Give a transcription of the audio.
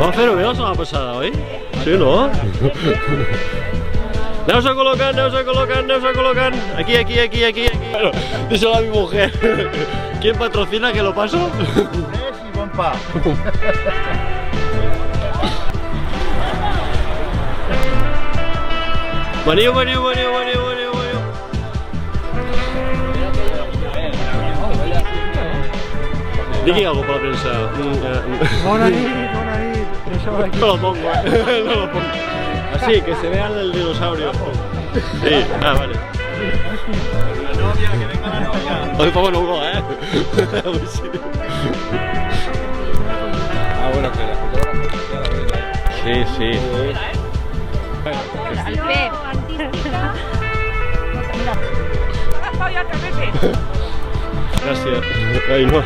Va fer-ho bé la setmana passada, oi? Sí, no? Aneu-se col·locant, aneu-se col·locant, aneu-se col·locant. Aquí, aquí, aquí, aquí, aquí. Bueno, díselo a mi mujer. ¿Quién patrocina que lo paso? Tres y bon pa. Veniu, veniu, veniu, veniu, veniu, veniu. Digui algo para la prensa. Bona nit, bona nit. No lo pongo, no lo pongo. Así, que se vea el dinosaurio. Sí, vale. Hoy pongo Hugo, Uy, sí. Bueno, que la fotógrafa. Sí, sí. Alfred. Gracias. Ay, no.